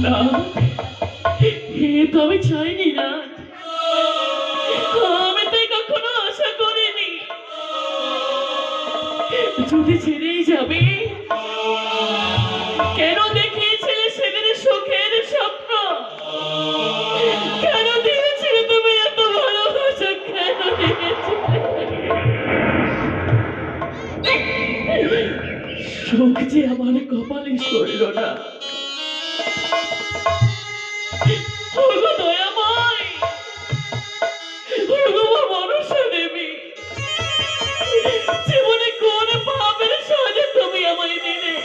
না, এ তো আমি চাইনি না। আমি তাই কখনো আশা করিনি। যদি ছেড়েই যাবে, কেন দেখিয়েছিলে সেদিন সুখের স্বপ্ন? কেন দিয়েছিলে তুমি এত ভালোবাসা? কেন দিয়েছিলে? সুখ যে আমার কপালে সরল না। ওগো দয়াময়, ওগো মা মনসা দেবী, জীবনে কোন পাপের সাজা তুমি আমায় দিলে?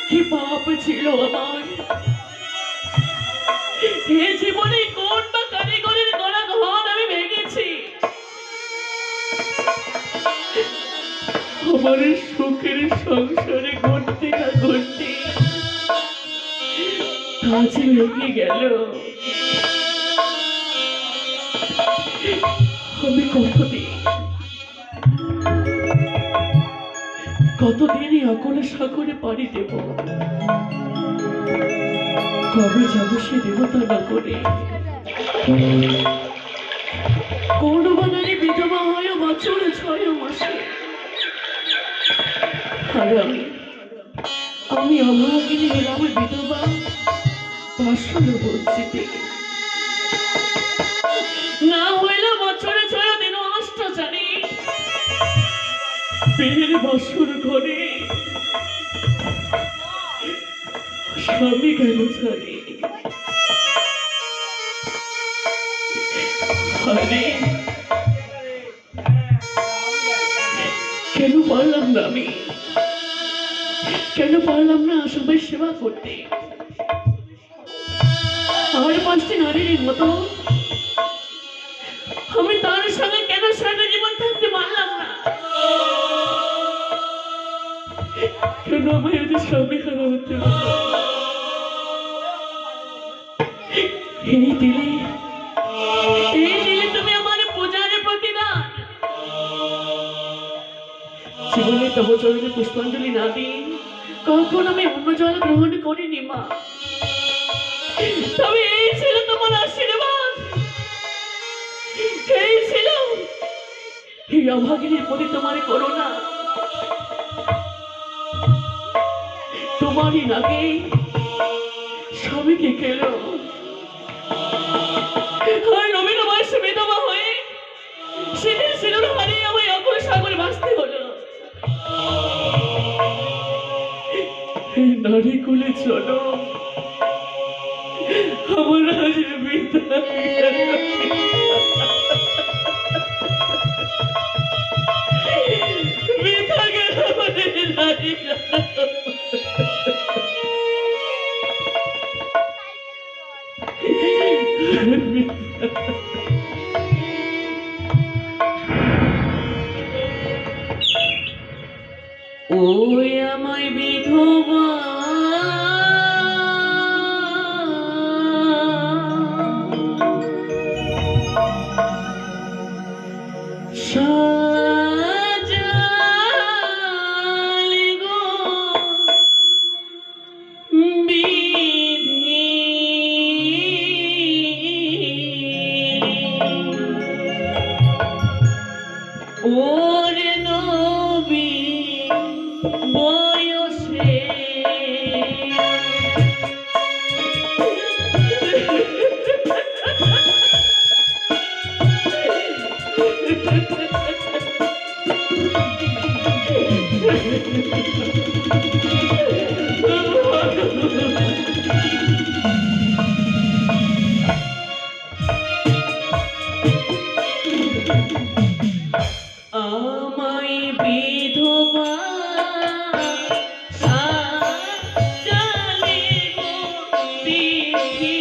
কি পাপ ছিল আমার? এ জীবনে কোন বা কারিগরের গড়া ঘর আমি ভেঙেছি? আমার সুখের সংসারে ঘটতে না ঘটতে কাজ ভেঙে গেল। আমি কতদিনই অকলে সাগরে পাড়ি দেব? কবে যাবো সে দেবতা নগরে? কোন বানারে বিধবা হয় বছর 6 মাসে। আর আমি অভাগিনী হলাম বিধবা পাশল বঞ্চিতে। না হইল বছরে 6 দিন অষ্টচারী বীর বাসুর ঘরে স্বামী গেল ছাড়ি। আরে কেন পারলাম না আমি? কেন পারলাম না সবাই সেবা করতে? আর 5টি নারীর মতো আমি তার সঙ্গে কেন সারা জীবন থাকতে পারলাম না? কেন আমায় ওদের স্বামী হারা হতে হলো? এই দিলে তুমি আমার পূজার প্রতিদান। জীবনে তব চরণে পুষ্পাঞ্জলি না দিই কখন আমি অন্য জল গ্রহণ করিনি মা। তবে এই ছিল তোমার আশীর্বাদ, এই ছিল এই অভাগিনীর প্রতি তোমার করুণা। তোমারই নাকি স্বামীকে খেলো আর নবীন বয়সে বিধবা হয়ে সেদিন সিঁদুর হারিয়ে আমায় অকুল সাগরে ভাসতে হলো। নারী কুলে চলো আমার আজ বৃথা গেল নারী। ওই আমায় বিধবা সাজালে গো বিধি। ওরে নবী বয়সে আমায় বিধবা সাজালে গো বিধি,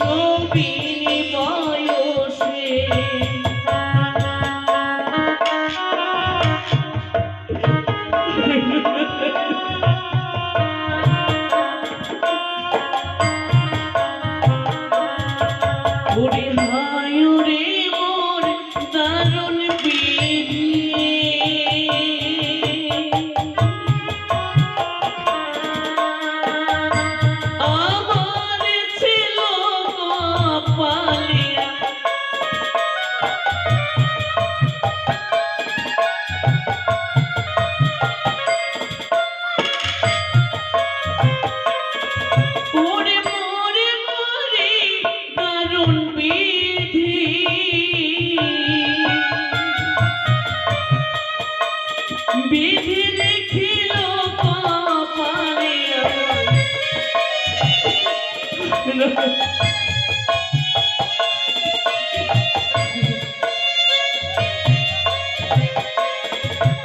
নবীন বয়সে।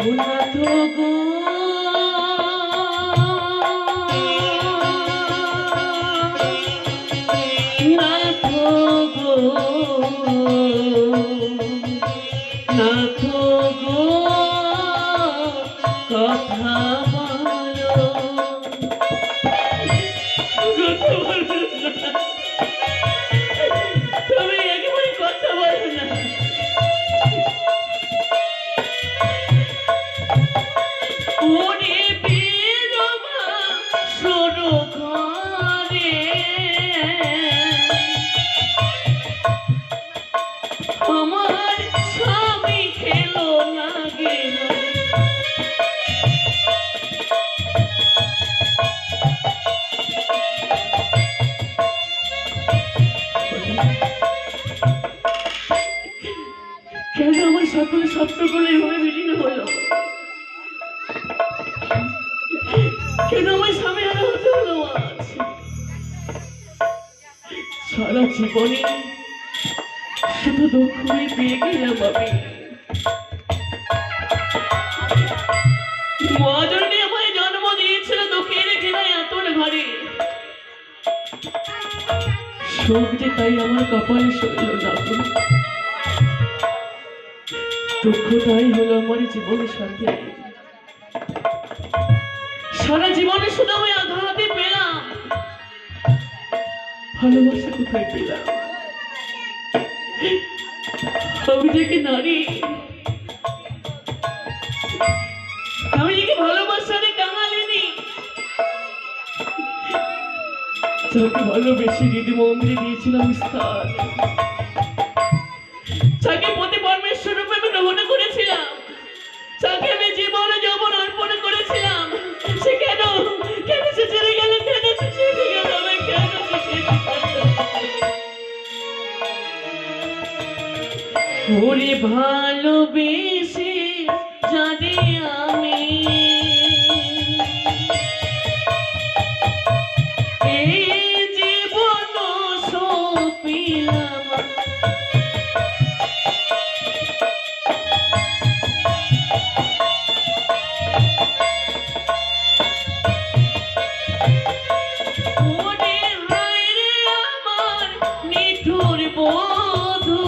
নাথ গো নাথ গো নাথ গো কথা বলো তুমি একেবারে কথা বলো না ওরে বিধবা শোনো ঘরে আমার স্বামী খেলো না গে কেন আমার সকলে স্বপ্নগুলো এভাবে বিলীন হলো কেন আমার স্বামী আনা হতে হলো আজ সারা জীবনে শুধু দুঃখই পেয়ে গেলাম আমি মজনী আমায় জন্ম দিয়েছিল দুঃখের ঘেরায় আতর ঘরে শোক যে তাই আমার কপালে সইল না দুঃখ তাই হলো আমার জীবনের সাথে সারা জীবনে শুধু আমি আঘাতে পেলাম ভালোবাসা কোথায় পেলাম আমি দেখি নারী আমি দেখি ভালোবাসারে কাঙালিনি যাকে ভালোবেসে দিদি মন্দিরে দিয়েছিলাম স্থান যাকে প্রতি পরমেশ্বর রূপে আমি গ্রহণ করেছিলাম যাকে আমি জীবন যৌবন অর্পণ করেছিলাম সে কেন কেন সে ছেড়ে গেল কেন সে ছেড়ে গেল কেন সে ছেড়ে গেল ওরে ভালোবেসে জানি আমি এই জীবন সপিলাম ওরে হায় রে আমার নিঠুর বধূ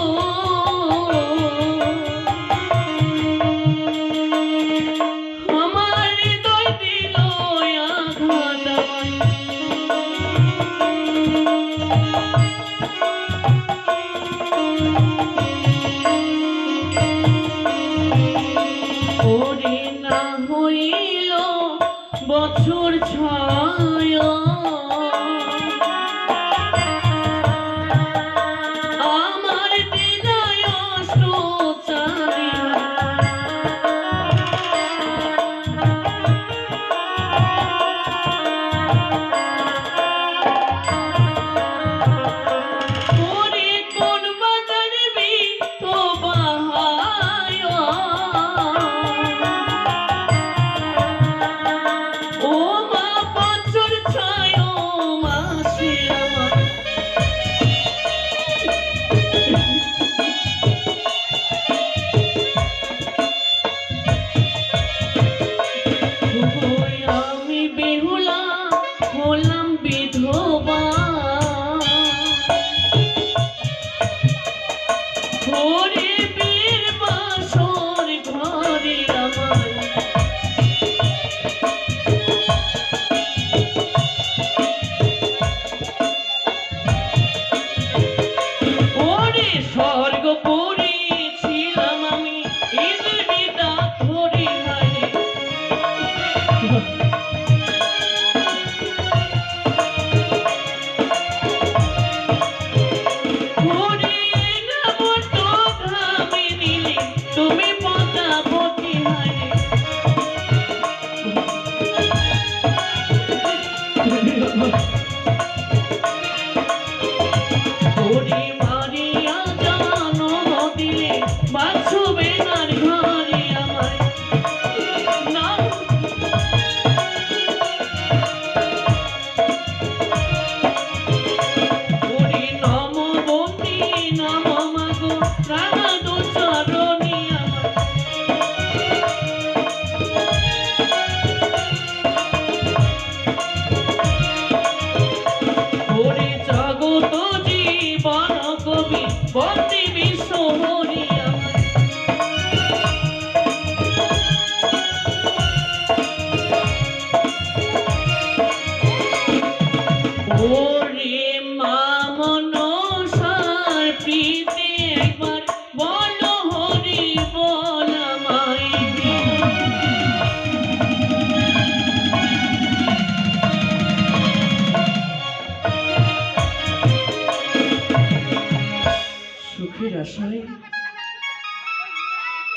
আশায়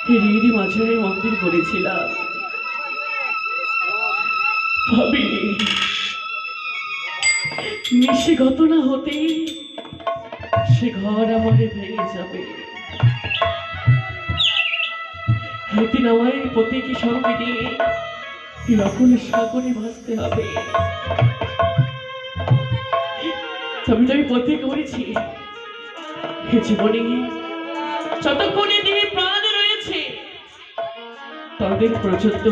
হৃদি মাঝারে মন্দির করেছিলাম, ভাবিনি নিশিগত না হতে সে ঘর আমারে ভেঙে যাবে। একদিন আমায় প্রতীকী সঙ্গে নিয়ে নকুল সাগরে ভাসতে হবে। আমি পথে করেছি এ জীবনে যতক্ষণে দেহে প্রাণ রয়েছে তাদের পর্যন্ত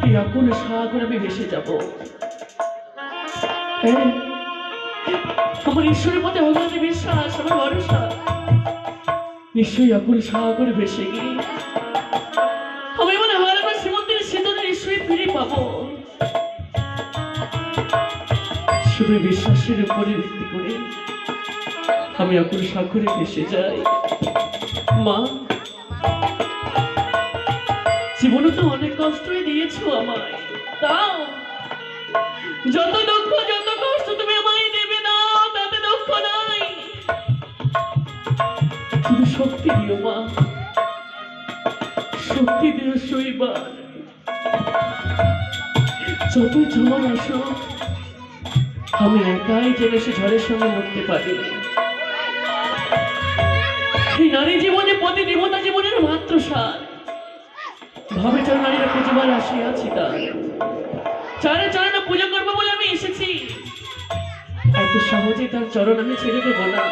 এই আকুল সাগর আমি ভেসে যাব। হ্যাঁ, আমার ঈশ্বরের পথে ভগবানের বিশ্বাস, আমার ভরসা নিশ্চয়ই আকুল সাগর ভেসে গিয়ে আমি মনে হয় আমার শ্রীমন্দিরের সেতুদের নিশ্চয়ই ফিরে পাবো। শুধু বিশ্বাসের উপরে ভিত্তি করে আমি আকুল সাগরে ভেসে যাই। মা, জীবনে তো অনেক কষ্টই দিয়েছো আমায়, তাও যত দুঃখ যত কষ্ট তুমি আমায় দেবে না তাতে দুঃখ নাই, তুমি শক্তি দিও মা, শক্তি দিও সইবার। যত ঝড় আসুক আমি একাই যেন সে ঝড়ের সঙ্গে লড়তে পারি। এই নারী জীবনে প্রতি দেবতা জীবনের মাত্র সার, ভাবে চরণ নারীরা পুজোবার আসিয়াছি তার চারে চরণে পুজো করবো বলে আমি এসেছি। এত সহজে তার চরণ আমি ছেড়ে দেবো না,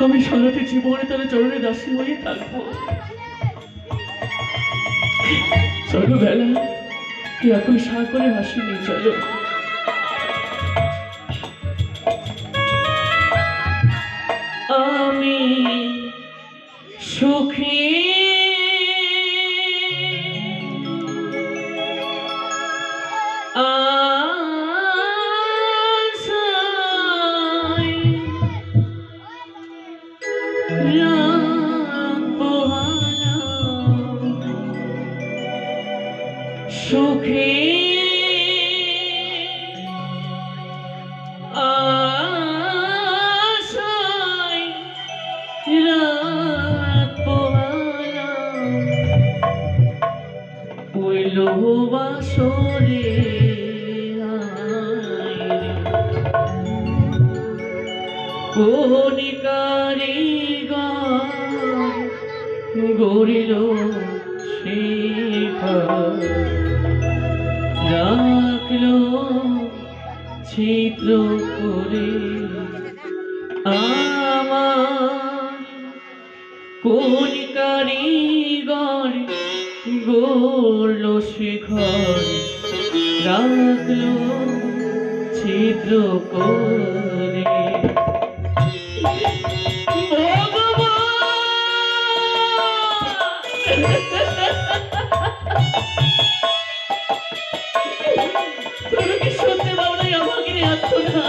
আমি সারাটি জীবনে তার চরণে দাসী হয়ে থাকবো। চলো বেলা এখন সাগরে হাসিনি, চলো। আমি সুখী সুখী বাসরে কোন কারিগর গড়িল শিখর, রাখলো ছিদ্র করে আমার, কোন কারিগর গড়ল শিখর, রাখলো ছিদ্র করে। তুমি কি শুনতে পাও না আমাকে আছো না?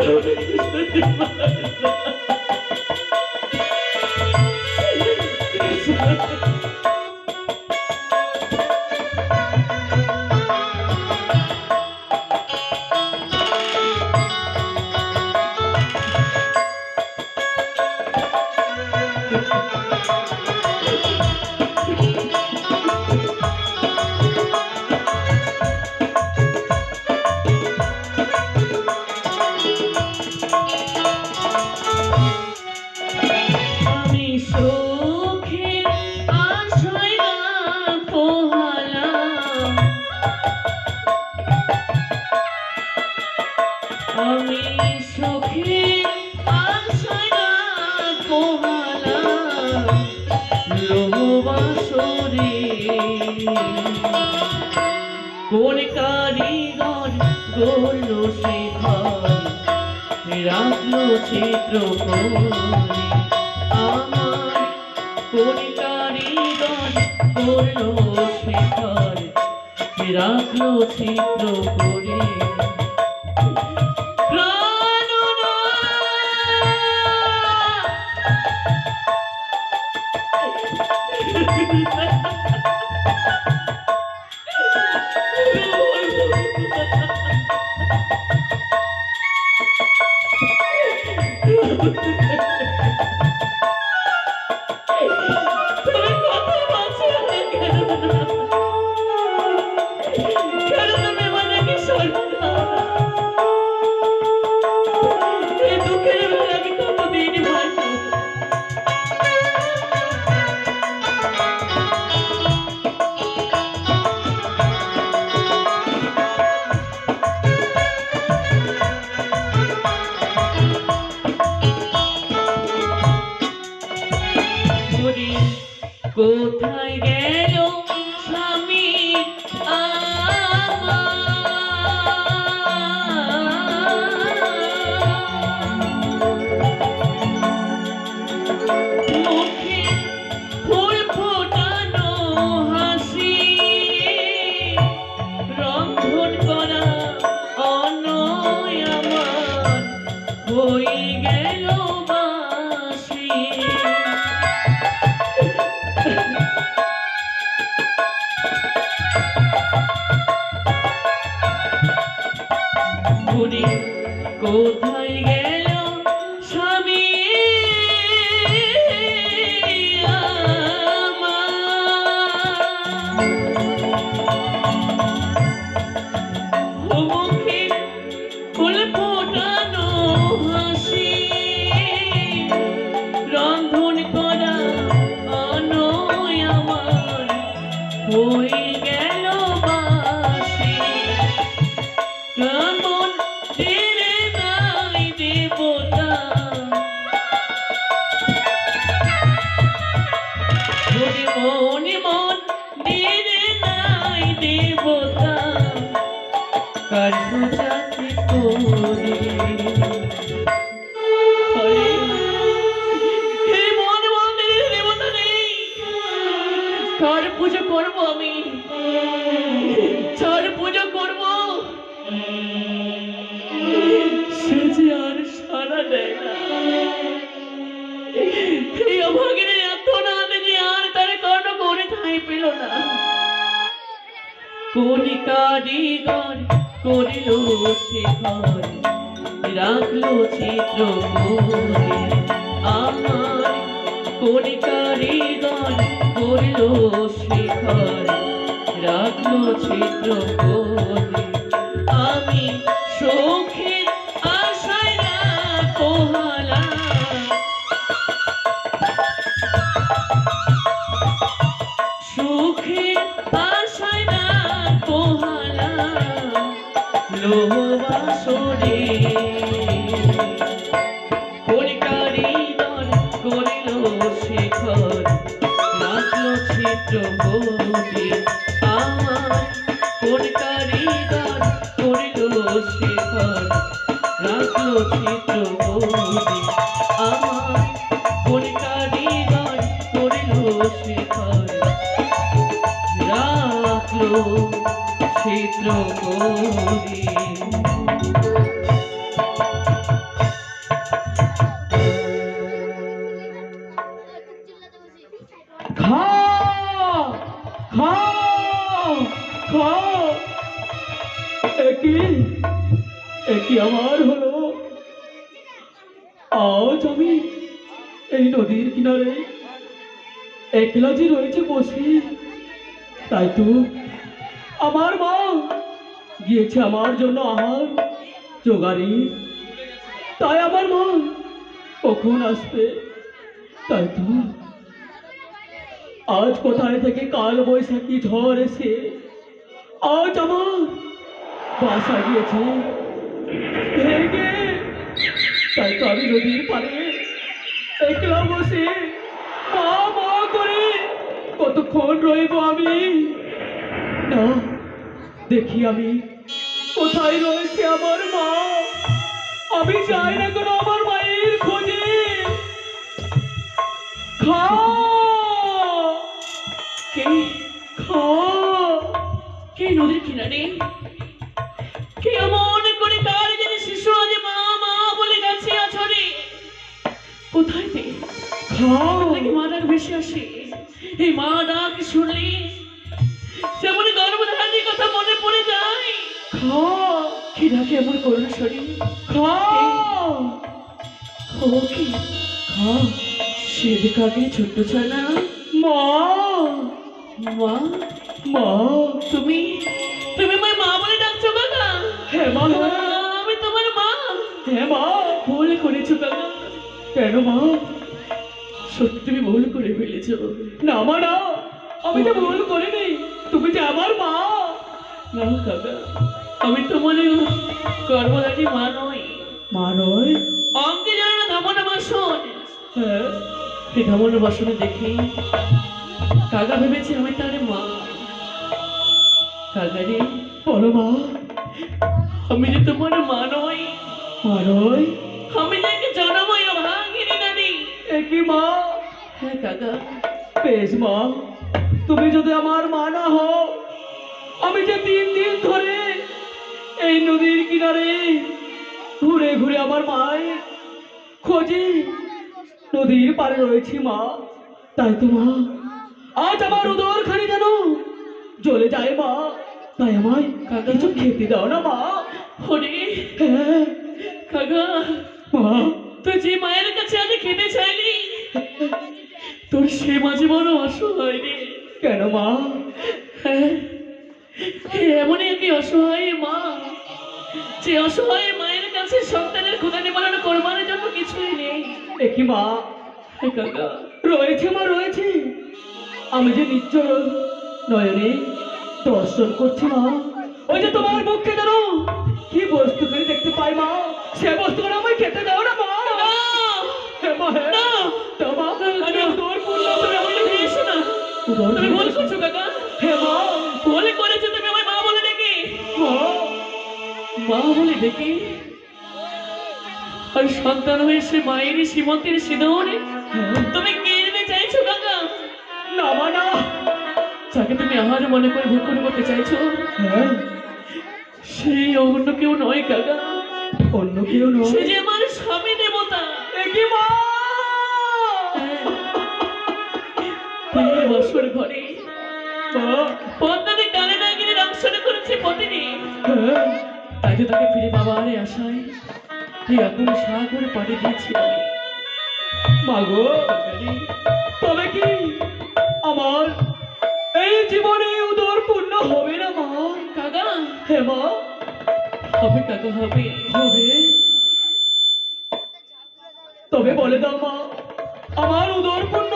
তুমি কি শুনতে পাও না? আমি সুখী আশায় পোহালা লোবাসরে, কোন কারিগর গড়ল শিখর, রাখলো ছিদ্র করে আমার, কোন কারিগর গড়ল শিখর, রাখলো ছিদ্র করে। হরি কোথায় গেল স্বামী মুখে ফুল ফোটানো হাসি রন্ধন করা অনয় আমার হয়ে গেল বাসি হরি কোথায় গেল স্বামী মুখে ফুল ফোটানো হাসি রন্ধন করা অনয় আমার হয়ে গেল বাসি কেমন দিলে নাই দেবতা হরি মনে মন দিলে নাই দেবতা কার পূজাতে করি হরে হে মন মন্দিরে দেবতা নেই কার পুজো করবো আমি কার পুজো করবো সে যে আর সারা দেয় না এই অভাগিনী এত না যে আর তার কর্ণ করে ঠাঁই পেল না কণিকারিগণ করিল শেখর রাখলো চিত্র করে আমার কণিকারিগণ করিল শেখর রাখলো চিত্র করে আমি সখীর আশায় না পোহালা সুখের আশায় না পোহালা লোবাসরে কণিকারিগণ করিল শেখর রাখলো চিত্র করে আমার কণিকারিগণ করিল শেখর রাখলো চিত্র করে আমার কণিকারিগণ করিল শেখর রাখলো চিত্র করে খাও খাও খাও একই আমার হলো আজ আমি এই নদীর কিনারে একলা যে রয়েছে বসে তাই তো আমার মা গিয়েছে আমার জন্য আহার জোগাড়ি তাই আমার মা কখন আসবে তাই তো আজ কোথায় থেকে কাল বৈশাখী ঝড় এসে আজ আমার বাসা গিয়েছে ভেঙে তাই তো আমি নদীর পাড়ে একলা বসে মা মা করে কতক্ষণ রইব আমি না দেখি আমি কোথায় রয়েছে আমার মা আমি যাই না কেন আমার মায়ের খোঁজে খাও কে খাও কে নদীর কিনারে কে এমন করে তার যিনি শিশু আজ মা মা বলে গেছে আছরে কোথায় তে খাও থেকে মা ডাক ভেসে আসে এই মা ডাক শুনলে সেমন গর্ভধারণের কথা মনে পড়ে যায় খাও কি ডাকে এমন করুণ শরীর খাও ও কি খাও সেদিকে কাকে ছোট্ট ছানা মা মা মা তুমি তুমি আমার মা বলে ডাকছো কাকা হ্যাঁ মা আমি তোমার মা হ্যাঁ মা ভুল করেছো কাকা কেন মা সত্যি তুমি ভুল করে ফেলেছো না মা না আমি তো ভুল করিনি তুমি যে আমার মা না কাকা আমি তোমার গর্ভধারী মা নই মা নয় অঙ্গে জানো না ধামনা বাসন হ্যাঁ এই ধামন বাসনে দেখি কাকা ভেবেছি আমি তার মা। কাকা রে, বলো মা। আমি যে তোমার মা নই, মারই আমি যাকে জনময় ভাঙিনি নানি। একই মা। হ্যাঁ কাকা, বেশ মা, তুমি যদি আমার মা না হও, আমি যে 3 দিন ধরে এই নদীর কিনারে ঘুরে ঘুরে আমার মায়ের খোঁজে নদীর পাড়ে রয়েছি মা। তাই তো মা, আজ আমার উদর খানি যেন জ্বলে যায় মা। তাই আমায় কিছু খেতে দাও না মা। হরে হ্যাঁ কাকা, মা। তুই যে মায়ের কাছে আজ খেতে চাইলি, তোর সে মাঝে বড় অসহায় রে। কেন মা? হ্যাঁ, এমনই একই অসহায় মা, যে অসহায় মায়ের কাছে সন্তানের ক্ষুধা নিবারণ করবার জন্য কিছুই নেই। একই মা। হে কাকা, রয়েছে মা, রয়েছে। আমি যে নিশ্চয় নয়নে দর্শন করছি মা। ওই যে তোমার মুখে যেন কি বস্তু করে দেখতে পাই মা, সে বস্তু করে আমায় খেতে দাও না মা। হ্যাঁ মা, হ্যাঁ। না, দাও মা, আমি উদর পূর্ণ তুমি করে আমাকে দিয়েছো না। উদর তুমি ভুল পূর্ণ- করছো কাকা, হ্যাঁ মা। ভুল করেছো তুমি আমায় মা বলে ডেকে। মা, মা বলে ডেকে আর সন্তান হয়ে সে মায়ের সীমন্তের সিঁদুরে হ্যাঁ। তুমি কে দিতে চাইছো কাকা? না মা, না। যাকে তুমি আহার মনে করে ভক্ষণ করতে চাইছো, হ্যাঁ, সেই অন্য কেউ নয় কাকা, অন্য কেউ নয়। সে যে আমার স্বামী দেবতা। একই মা। এই বছর ঘরে মা, পদ্মাতে কানে না গিয়ে রক্ষণ করেছে প্রতিদিন, হ্যাঁ। তাই তো তাকে ফিরে পাবার আশায় এই আগুন সাগর পাড়ি দিয়েছি আমি। মা গো, কাকারে, তবে কি আমার এই জীবনে উদর পূর্ণ হবে না মা? কাকা, হে মা, হবে কাকা, হবে। হবে। তবে বলে দাও মা, আমার উদর পূর্ণ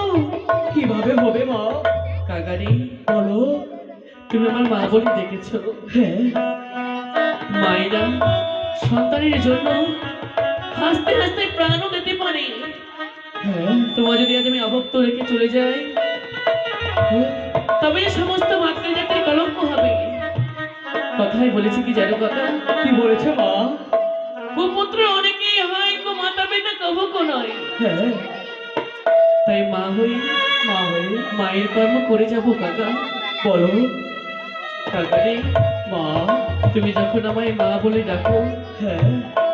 কিভাবে হবে মা? কাকারে, বলো। তুমি আমার মা বলে দেখেছো, হ্যাঁ, মায়েরা সন্তানের জন্য হাসতে হাসতে প্রাণও দিতে পারে। হ্যাঁ, তোমার যদি আজ আমি অভক্ত রেখে চলে যাই, হ্যাঁ। তবে এই সমস্ত মাতৃজাতির কলঙ্ক হবে। কথাই বলেছে কি জানো কথা, কি বলেছে মা? কুপুত্র অনেকেই হয়, কো মাতা পিতা কবকও নয়। হ্যাঁ, তাই মা হই, মা হয়ে মায়ের কর্ম করে যাবো কাকা। বলো। কাকারে, মা, তুমি যখন আমায় মা বলে ডাকো, হ্যাঁ।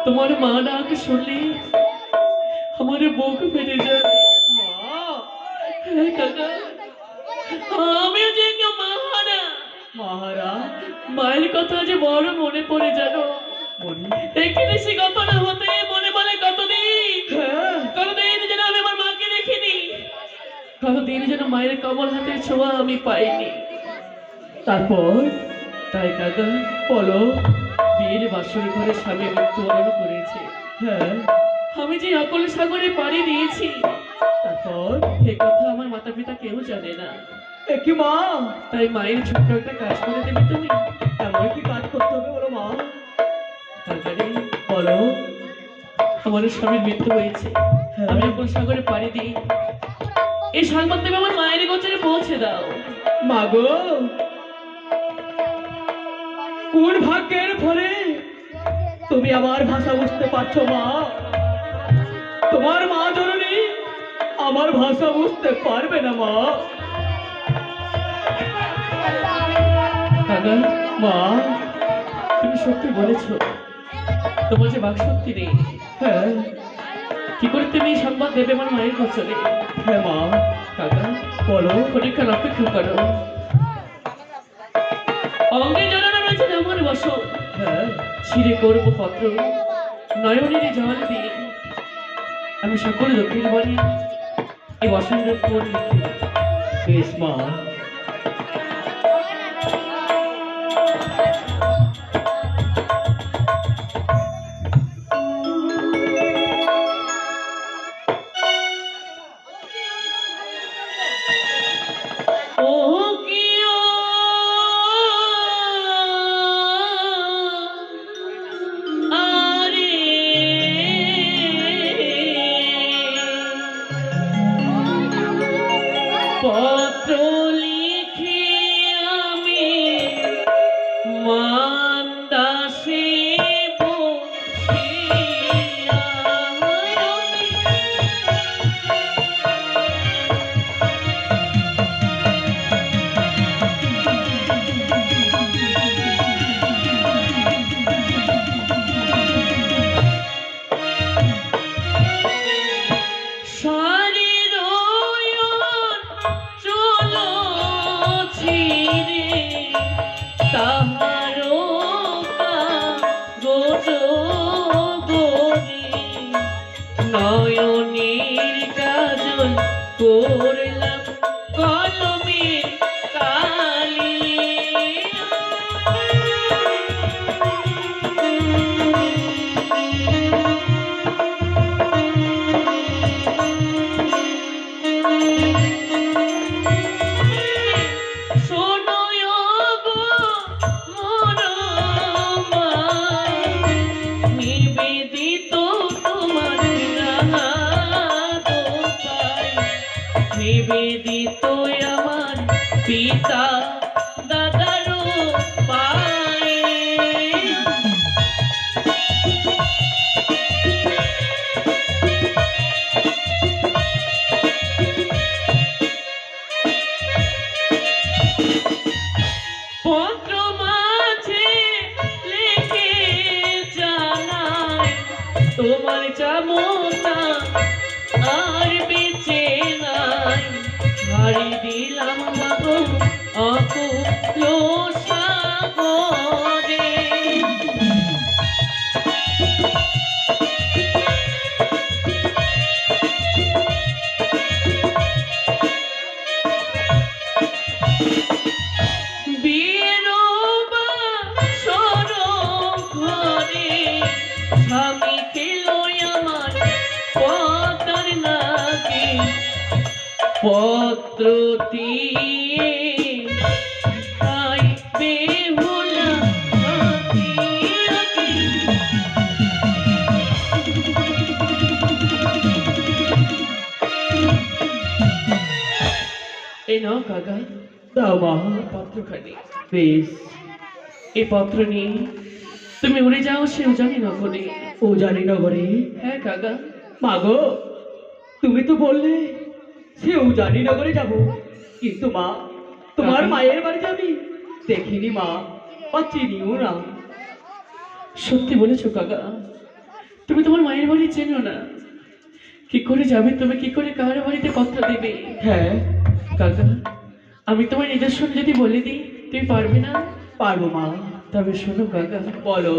তোমার মা ডাক শুনলে আমার বুক ফেটে যায়। মা, হ্যাঁ কাকা, আমিও যে কেউ মাহারা, মাহারা মায়ের কথা যে বড় মনে পড়ে জানো। বলি। এখানে সে ঘটনা হতে মনে বলে কতদিন, হ্যাঁ, কতদিন যেন আমি আমার মাকে দেখিনি, কতদিন যেন মায়ের কমল হাতের ছোঁয়া আমি পাইনি। তারপর তাই কাকা, বলো। বিয়ের বাসর ঘরে স্বামী মৃত্যুবরণ করেছে, হ্যাঁ, আমি যে অকল সাগরে পাড়ি দিয়েছি, তারপর এ কথা আমার মাতা পিতা কেউ জানে না। একই মা। তাই মায়ের ছোট্ট একটা কাজ করে দেবে তুমি। এমন কি কাজ করতে হবে বলো মা? কাকারে, বলো। আমার স্বামীর মৃত্যু হয়েছে, হ্যাঁ। আমি অকল সাগরে পাড়ি দিই, এই সংবাদ তুমি আমার মায়ের গোচরে পৌঁছে দাও। মা গো, কোন ভাগ্যের ফলে তুমি আমার ভাষা বুঝতে পারছো মা? তোমার মা জননী আমার ভাষা বুঝতে পারবে না মা। কাকা, মা, তুমি সত্যি বলেছ, তোমার যে বাক শক্তি নেই, হ্যাঁ, কি করে তুমি এই সংবাদ দেবে আমার মায়ের গোচরে? হ্যাঁ মা, কাকা, বলো। ক্ষণিকক্ষণ অপেক্ষা করো। অঙ্গে জড়ানো রয়েছে আমার বসন, হ্যাঁ, ছিঁড়ে করবো পত্র, নয়নের জল দিয়ে আমি সকল দক্ষিণ বাণী এই বসনের উপর লিখি। বেশ মা। ও কিও আরে পত্র লিখি আমি মান্দাসে বসিয়া রবি। শাড়ির চলো ছিঁড়ে তাহারও কাগজ গড়ি নয়নের কাজল করলাম কলমের কালি। শোনো গো মোর মায়, নিবেদিত তোমার নাগ পাই, নিবেদিত আমার পিতা দাদারও পায়। পত্র মাঝে লিখে জানাই তোমার চামতা আর বেঁচে নাই। হারি দিলাম মাগো অকুল সাগরে। স্বামী খেলো আমার পদ্মার নাকি পত্র দিয়ে তাই বেহুলা আঁকি আঁকি। এই নাও কাকা, দাও মা। পত্রখানি। বেশ। এই পত্র নিয়ে তুমি উড়ে যাও সে উজানি নগরে। ও জানি নগরে? হ্যাঁ কাকা। মাগো, তুমি তো বললে সেও জানি নগরে যাব, কিন্তু মা তোমার কাকি? মায়ের বাড়িতে আমি দেখিনি মা, বা চিনিও না। সত্যি বলেছো কাকা, তুমি তোমার মায়ের বাড়ি চেনো না। কি করে যাবে তুমি, কি করে কার বাড়িতে পত্র দেবে? হ্যাঁ কাকা, আমি তোমার নিদর্শন যদি বলে দিই তুমি পারবে না? পারবো মা। তবে শোনো কাকা। বলো।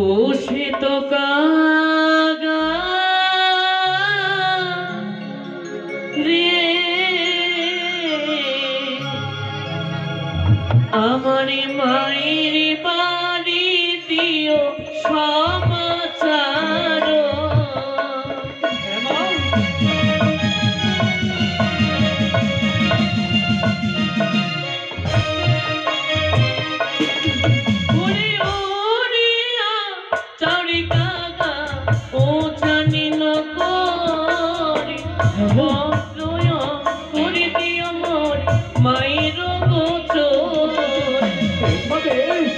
ও সে তো কাগা রে, আমার মায়ের বাড়ি দিও সমাচার। হ্যাঁ মা। ওরে ওরিয়া চাউরি কাকা ও জানি নগরে, বস্ত্রয় করে দিও মোর মায়ের গোচর। বেশ মা, বেশ।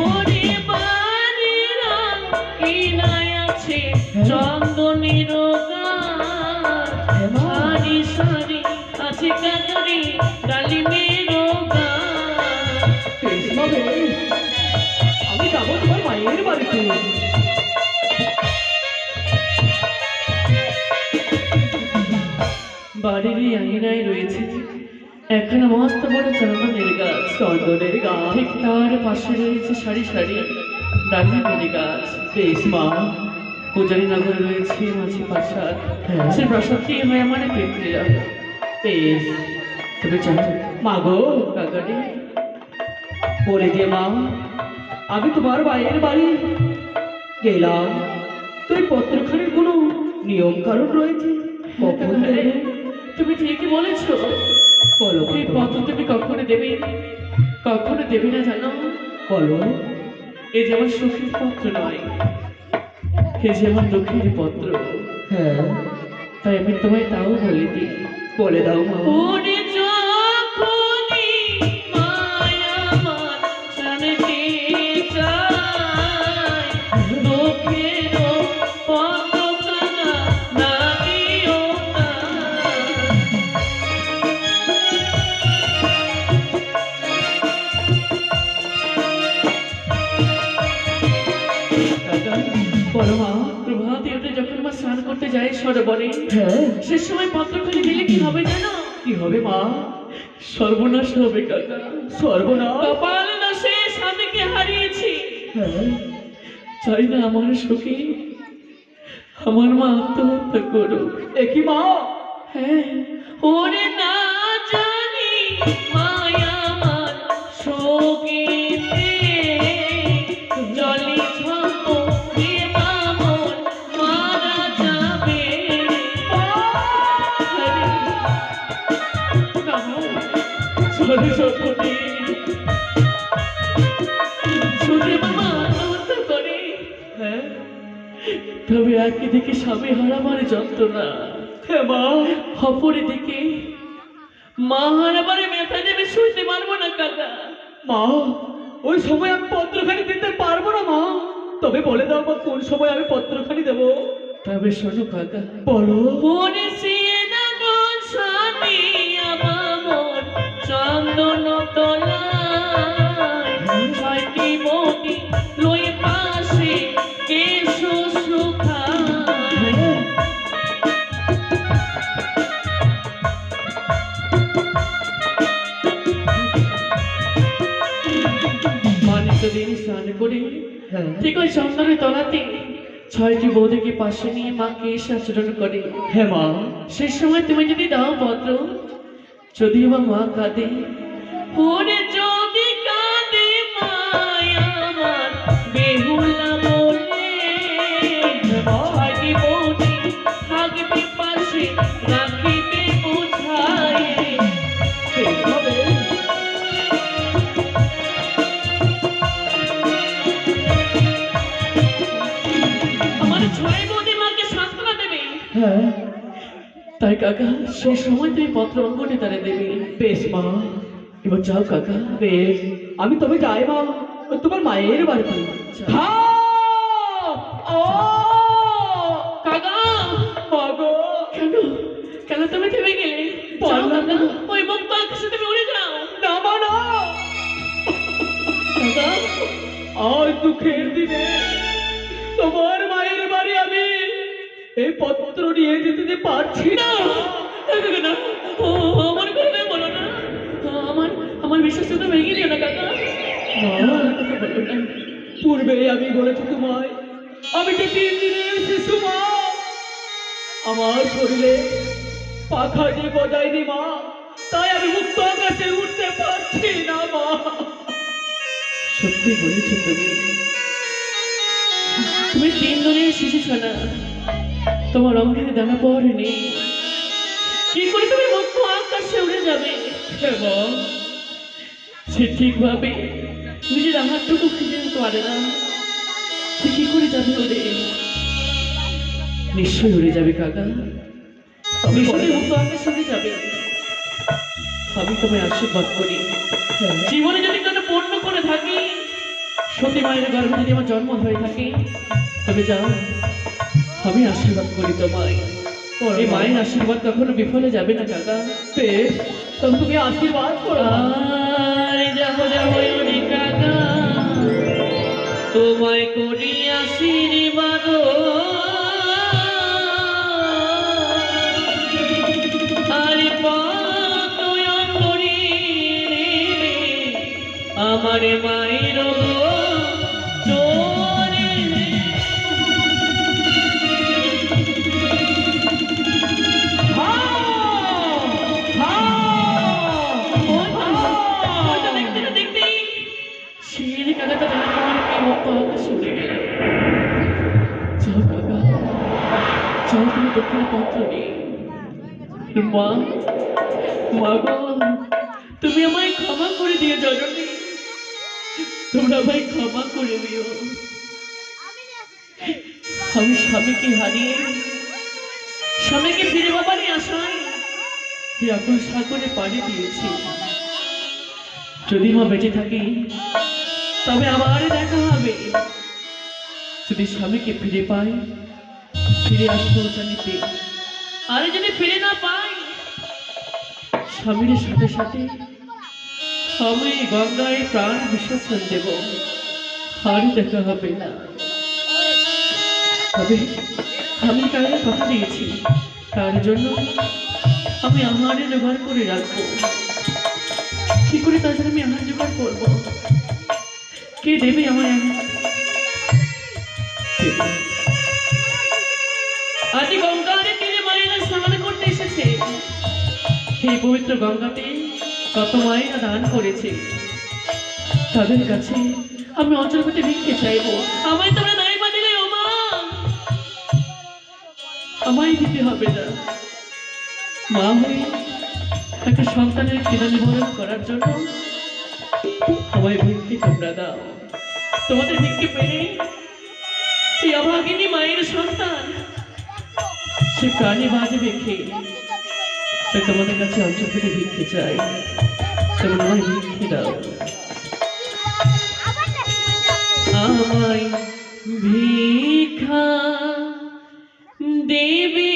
ওরে বাড়িরা কিনায় আছে চন্দনের গাছ, সারি সারি আছে কাকারি ডালিমের গাছ। বেশ মা, বেশ। আমি যাবো তোমার মায়ের বাড়িতে। বাড়ির এই আঙিনায় রয়েছে একখানা মস্ত বড় চন্দনের গাছ। চন্দনের গাছ? ঠিক তার পাশে রয়েছে সারি সারি ডালিমের গাছ। বেশ মা। পূজারী নগরে রয়েছে মাঝি প্রাসাদ। হ্যাঁ। সে প্রাসাদটি হয় আমার প্রেম ক্রীড়া। বেশ। তবে জানো মাগো, কাকারে, বলে যে মা, আমি তোমার মায়ের বাড়ি গেলাম, তুই পত্রখানির কোনো নিয়ম কারণ রয়েছে? কখন দেবে? তুমি ঠিকই বলেছো। বলো এই কত? পত্র তুমি কখনো দেবে, কখনো দেবে না জানো? বলো। এ যেমন সুখের পত্র নয়, এ যেমন দুঃখের পত্র। হ্যাঁ, তাই আমি তোমায় তাও বলে দিই, বলে দাও মা। ওরে যখনই মায়া আমার জানতে চায়, দুঃখেরও পতাকা না দিও না। কাকা, বলো মা। প্রভাতে উঠে যখন মা স্নান করতে যায় সরোবরে, হ্যাঁ, সে সময় পত্রখানি দিলে কি হবে জানো? কি হবে মা? সর্বনাশ হবে কাকা। সর্বনাশ। কপাল দোষে স্বামীকে হারিয়েছি, হ্যাঁ, চাই না আমার সুখে আমার মা আত্মহত্যা করুক। একই মা। হ্যাঁ, ওরে না জানি মায়া আমার শোকেতে জলি ঝম্প দিয়ে মামন মারা যাবে। চলে যখনই শুনে মামা আত্মহত্যা করে, হ্যাঁ, তবে একদিকে স্বামী হারাবার যন্ত্রণা, হ্যাঁ মা। অপরদিকে মা হারাবারে ব্যথা দেবে শুনতে পারবো না কাকা। মা, ওই সময় আমি পত্রখানি দিতে পারবো না মা। তবে বলে দাও মা, কোন সময় আমি পত্রখানি দেবো? তবে শোনো কাকা, বলো। মনে সিনা নন স্বামী আমার চন্দন তলায় ছয়টি মতি লই পাশে এসো সুখায়। মানিত দিন স্নান করে হ্যাঁ, ঠিক ওই চন্দনের তলাতে ছয়টি বৌদিকে পাশে নিয়ে মাকে এসে আচরণ করে। হ্যাঁ মা। সে সময় তুমি যদি দাও পত্র, যদিও বা মা কাঁদে, ওরে যদি কাঁদে মায়া আমার বেহুলা বলে, ছয়টি বৌদি থাকবে পাশে রাখিবে বোঝায়। বেশ হবে। আমার ছয় বৌদি মাকে সান্ত্বনা দেবে। হ্যাঁ, তাই কাকা সেই সময় তুমি পত্র অঙ্গনে তারা দেবে। বেশ মা। এবার যাও কাকা। বেশ, আমি তবে যাই মা, ওই তোমার মায়ের বাড়িতে। হ্যাঁ, ও কাকা, মা গো। কেন কেন তুমি থেমে গেলে? যাও পারলাম কাকা, না। ওই মুক্ত আকাশে তুমি উড়ে যাও। না মা না। কাকা, আজ দুঃখের দিনে তোমার মায়ের বাড়ি আমি এই পত্র নিয়ে যেতে পারছি না। না কাকা না, ও আমার কথা বলো না। আমার আমার বিশ্বাস তো ভেঙে দিও না কাকা। মা, আমার কথা বলো না। পূর্বে আমি বলেছি তোমায়, আমি যে 3 দিনের শিশু মা, আমার শরীরে পাখা যে গজায়নি মা, তাই আমি মুক্ত আকাশে উঠতে পারছি না মা। সত্যি বলেছো তুমি। তুমি 3 দিনের শিশু ছানা, তোমার অঙ্গে দানা পড়েনি, কি করে তুমি মুক্ত আকাশে উড়ে যাবে? হ্যাঁ মা। সে ঠিকভাবে নিজের আহারটুকু খুঁজে নিতে পারে না, সে কি করে যাবে ওরে? নিশ্চয়ই উড়ে যাবে কাকা, নিশ্চয়ই মুক্ত আকাশে উড়ে যাবে। আমি তোমায় আশীর্বাদ করি, হ্যাঁ, জীবনে যদি কোনো পূর্ণ করে থাকি, সতী মায়ের গর্ভে যদি আমার জন্ম হয়ে থাকে, তবে যাও, আমি আশীর্বাদ করি তোমায়। এই মায়ের আশীর্বাদ কখনো বিফলে যাবে না কাকা। বেশ, তবে তুমি আশীর্বাদ করো মা। আর যাবো যাবো রে কাকা, তোমায় করি আশীর্বাদ। আরে পাতয় করি রে আমার মায়ের গো চোরে। ওইটা দেখতে না দেখতেই শিরি কাকাটা যেন তোমার কি মুক্ত আকাশে উড়ে গেল। যাও কাকা, যাও তুমি দক্ষিণে পত্র নিয়ে। মা, মা গো, তুমি আমায় ক্ষমা করে দিও জননী। তোমরা ভাই ক্ষমা করে দিও। আমি স্বামীকে হারিয়ে স্বামীকে ফিরে পাবারই আশায় এই আকুল সাগরে পাড়ি দিয়েছি। যদি মা বেঁচে থাকি তবে আবার দেখা হবে। যদি স্বামীকে ফিরে পাই ফিরে আসবো জানিতে, আর যদি ফিরে না পাই স্বামীর সাথে সাথে আমি গঙ্গায় প্রাণ বিসর্জন দেব, আর দেখা হবে না। তবে আমি কারণে কথা দিয়েছি, তার জন্য আমি আহারে জোগাড় করে রাখবো। কি করে তার জন্য আমি আহার জোগাড় করবো? কে দেবে আমার আজ গঙ্গার তীরে মায়েরা স্নান করতে এসেছে। এই পবিত্র গঙ্গাতে কত মায়েরা দান করেছে, তাদের কাছে আমি অঞ্চল পেতে ভিক্ষে চাইবো। আমায় তোমরা নাই বা দিলে ও মা, আমায় দিতে হবে না। মা হয়ে একটা সন্তানের খিদা নিবারণ করার জন্য আমায় ভিক্ষে তোমরা দাও। তোমাদের ভিক্ষে পেলে এই অভাগিনী মায়ের সন্তান সে প্রাণী বাজবে খেয়ে। তাই তোমাদের কাছে অঞ্চল পেতে ভিক্ষে চাই, তোমরা আমায় ভিক্ষে দাও। আমায় ভিক্ষা দেবে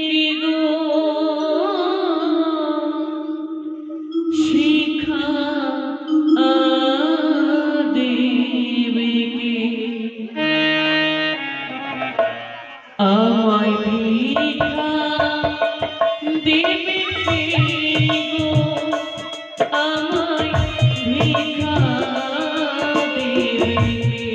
কি গো, শিখা দেবে কি? আমায় ভিক্ষা দেবে কি গো, আমায় ভিক্ষা দেবে কি?